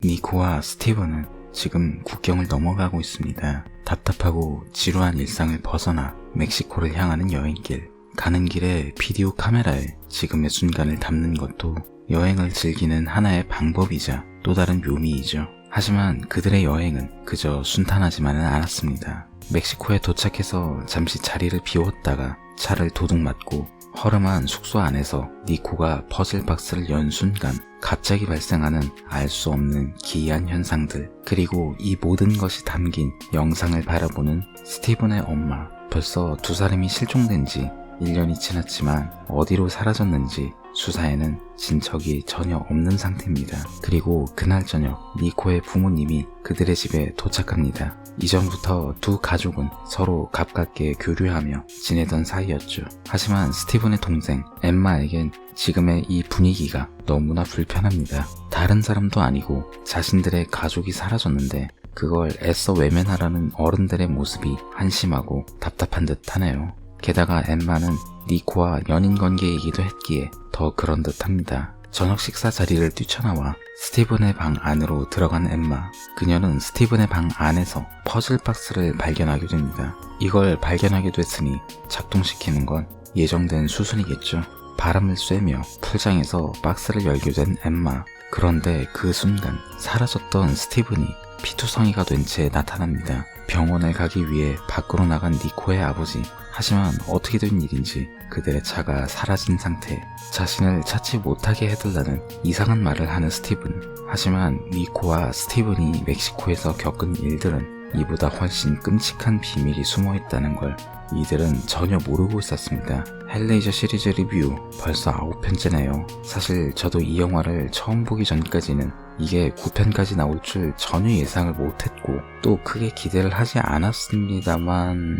니코와 스티븐은 지금 국경을 넘어가고 있습니다. 답답하고 지루한 일상을 벗어나 멕시코를 향하는 여행길. 가는 길에 비디오 카메라에 지금의 순간을 담는 것도 여행을 즐기는 하나의 방법이자 또 다른 묘미이죠. 하지만 그들의 여행은 그저 순탄하지만은 않았습니다. 멕시코에 도착해서 잠시 자리를 비웠다가 차를 도둑맞고 허름한 숙소 안에서 니코가 퍼즐 박스를 연 순간 갑자기 발생하는 알 수 없는 기이한 현상들, 그리고 이 모든 것이 담긴 영상을 바라보는 스티븐의 엄마. 벌써 두 사람이 실종된 지 1년이 지났지만 어디로 사라졌는지 수사에는 진척이 전혀 없는 상태입니다. 그리고 그날 저녁 니코의 부모님이 그들의 집에 도착합니다. 이전부터 두 가족은 서로 가깝게 교류하며 지내던 사이였죠. 하지만 스티븐의 동생 엠마에겐 지금의 이 분위기가 너무나 불편합니다. 다른 사람도 아니고 자신들의 가족이 사라졌는데 그걸 애써 외면하라는 어른들의 모습이 한심하고 답답한 듯 하네요. 게다가 엠마는 니코와 연인 관계이기도 했기에 더 그런 듯 합니다. 저녁 식사 자리를 뛰쳐나와 스티븐의 방 안으로 들어간 엠마. 그녀는 스티븐의 방 안에서 퍼즐 박스를 발견하게 됩니다. 이걸 발견하게 됐으니 작동시키는 건 예정된 수순이겠죠. 바람을 쐬며 풀장에서 박스를 열게 된 엠마. 그런데 그 순간 사라졌던 스티븐이 피투성이가 된 채 나타납니다. 병원을 가기 위해 밖으로 나간 니코의 아버지. 하지만 어떻게 된 일인지 그들의 차가 사라진 상태, 자신을 찾지 못하게 해달라는 이상한 말을 하는 스티븐. 하지만 니코와 스티븐이 멕시코에서 겪은 일들은 이보다 훨씬 끔찍한 비밀이 숨어있다는 걸 이들은 전혀 모르고 있었습니다. 헬레이저 시리즈 리뷰 벌써 9편째네요. 사실 저도 이 영화를 처음 보기 전까지는 이게 9편까지 나올 줄 전혀 예상을 못했고 또 크게 기대를 하지 않았습니다만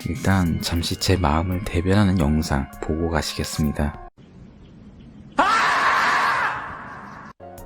일단 잠시 제 마음을 대변하는 영상 보고 가시겠습니다.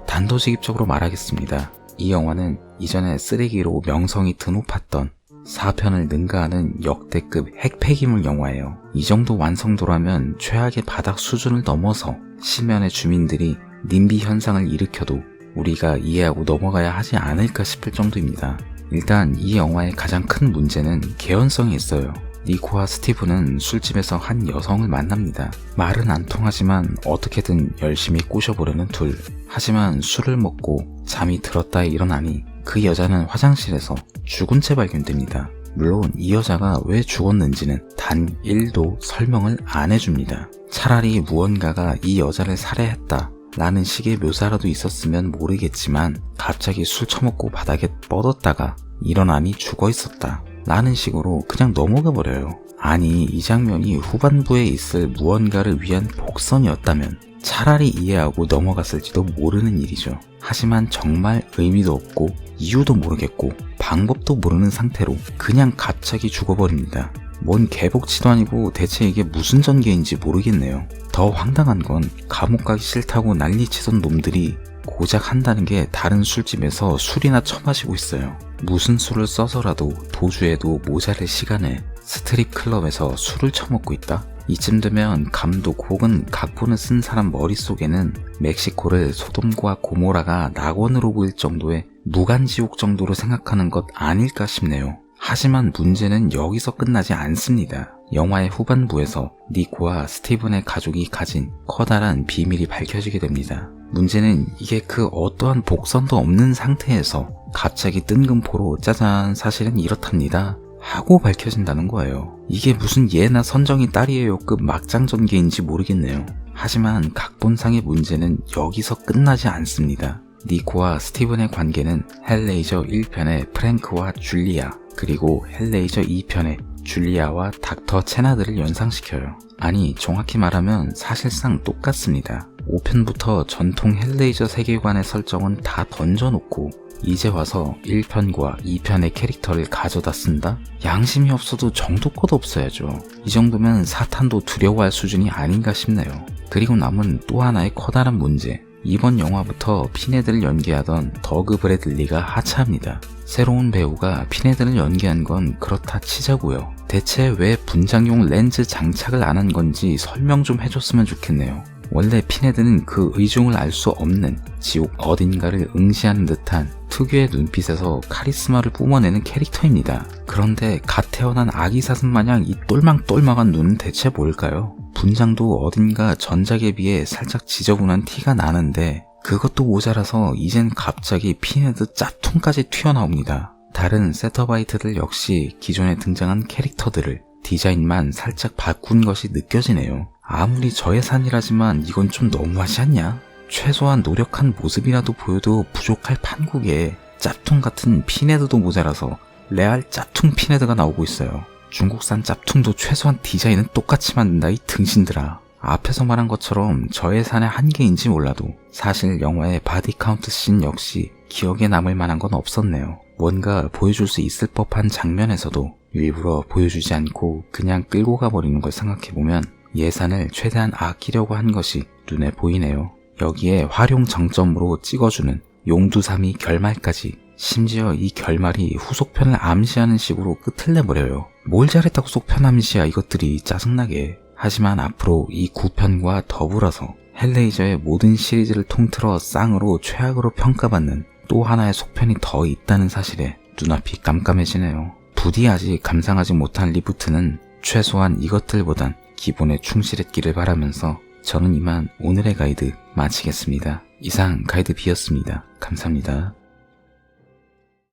단도직입적으로 말하겠습니다. 이 영화는 이전에 쓰레기로 명성이 드높았던 4편을 능가하는 역대급 핵폐기물 영화예요. 이 정도 완성도라면 최악의 바닥 수준을 넘어서 심연의 주민들이 님비 현상을 일으켜도 우리가 이해하고 넘어가야 하지 않을까 싶을 정도입니다. 일단 이 영화의 가장 큰 문제는 개연성이 있어요. 니코와 스티븐은 술집에서 한 여성을 만납니다. 말은 안 통하지만 어떻게든 열심히 꼬셔보려는 둘. 하지만 술을 먹고 잠이 들었다 일어나니 그 여자는 화장실에서 죽은 채 발견됩니다. 물론 이 여자가 왜 죽었는지는 단 1도 설명을 안 해줍니다. 차라리 무언가가 이 여자를 살해했다 라는 식의 묘사라도 있었으면 모르겠지만 갑자기 술 처먹고 바닥에 뻗었다가 일어나니 죽어 있었다 라는 식으로 그냥 넘어가 버려요. 아니, 이 장면이 후반부에 있을 무언가를 위한 복선이었다면 차라리 이해하고 넘어갔을지도 모르는 일이죠. 하지만 정말 의미도 없고 이유도 모르겠고 방법도 모르는 상태로 그냥 갑자기 죽어버립니다. 뭔 개복치도 아니고 대체 이게 무슨 전개인지 모르겠네요. 더 황당한 건 감옥 가기 싫다고 난리치던 놈들이 고작 한다는 게 다른 술집에서 술이나 처마시고 있어요. 무슨 수를 써서라도 도주에도 모자랄 시간에 스트립 클럽에서 술을 처먹고 있다? 이쯤 되면 감독 혹은 각본을 쓴 사람 머릿속에는 멕시코를 소돔과 고모라가 낙원으로 보일 정도의 무간지옥 정도로 생각하는 것 아닐까 싶네요. 하지만 문제는 여기서 끝나지 않습니다. 영화의 후반부에서 니코와 스티븐의 가족이 가진 커다란 비밀이 밝혀지게 됩니다. 문제는 이게 그 어떠한 복선도 없는 상태에서 갑자기 뜬금포로 짜잔 사실은 이렇답니다 하고 밝혀진다는 거예요. 이게 무슨 예나 선정이 딸이에요급 막장 전개인지 모르겠네요. 하지만 각본상의 문제는 여기서 끝나지 않습니다. 니코와 스티븐의 관계는 헬레이저 1편의 프랭크와 줄리아, 그리고 헬레이저 2편의 줄리아와 닥터 체나드를 연상시켜요. 아니, 정확히 말하면 사실상 똑같습니다. 5편부터 전통 헬레이저 세계관의 설정은 다 던져놓고 이제 와서 1편과 2편의 캐릭터를 가져다 쓴다? 양심이 없어도 정도껏 없어야죠. 이 정도면 사탄도 두려워할 수준이 아닌가 싶네요. 그리고 남은 또 하나의 커다란 문제. 이번 영화부터 피네드를 연기하던 더그 브래들리가 하차합니다. 새로운 배우가 피네드를 연기한 건 그렇다 치자고요. 대체 왜 분장용 렌즈 장착을 안 한 건지 설명 좀 해줬으면 좋겠네요. 원래 피네드는 그 의중을 알 수 없는 지옥 어딘가를 응시하는 듯한 특유의 눈빛에서 카리스마를 뿜어내는 캐릭터입니다. 그런데 갓 태어난 아기 사슴 마냥 이 똘망똘망한 눈은 대체 뭘까요? 분장도 어딘가 전작에 비해 살짝 지저분한 티가 나는데 그것도 모자라서 이젠 갑자기 피네드 짭퉁까지 튀어나옵니다. 다른 세터바이트들 역시 기존에 등장한 캐릭터들을 디자인만 살짝 바꾼 것이 느껴지네요. 아무리 저의 산이라지만 이건 좀 너무하지 않냐? 최소한 노력한 모습이라도 보여도 부족할 판국에 짭퉁 같은 피네드도 모자라서 레알 짭퉁 피네드가 나오고 있어요. 중국산 짭퉁도 최소한 디자인은 똑같이 만든다 이 등신들아. 앞에서 말한 것처럼 저의 산의 한계인지 몰라도 사실 영화의 바디 카운트 씬 역시 기억에 남을 만한 건 없었네요. 뭔가 보여줄 수 있을 법한 장면에서도 일부러 보여주지 않고 그냥 끌고 가버리는 걸 생각해보면 예산을 최대한 아끼려고 한 것이 눈에 보이네요. 여기에 활용 정점으로 찍어주는 용두사미 결말까지, 심지어 이 결말이 후속편을 암시하는 식으로 끝을 내버려요. 뭘 잘했다고 속편 암시야 이것들이 짜증나게. 하지만 앞으로 이 9편과 더불어서 헬레이저의 모든 시리즈를 통틀어 쌍으로 최악으로 평가받는 또 하나의 속편이 더 있다는 사실에 눈앞이 깜깜해지네요. 부디 아직 감상하지 못한 리부트는 최소한 이것들보단 기본에 충실했기를 바라면서 저는 이만 오늘의 가이드 마치겠습니다. 이상 가이드 B였습니다. 감사합니다.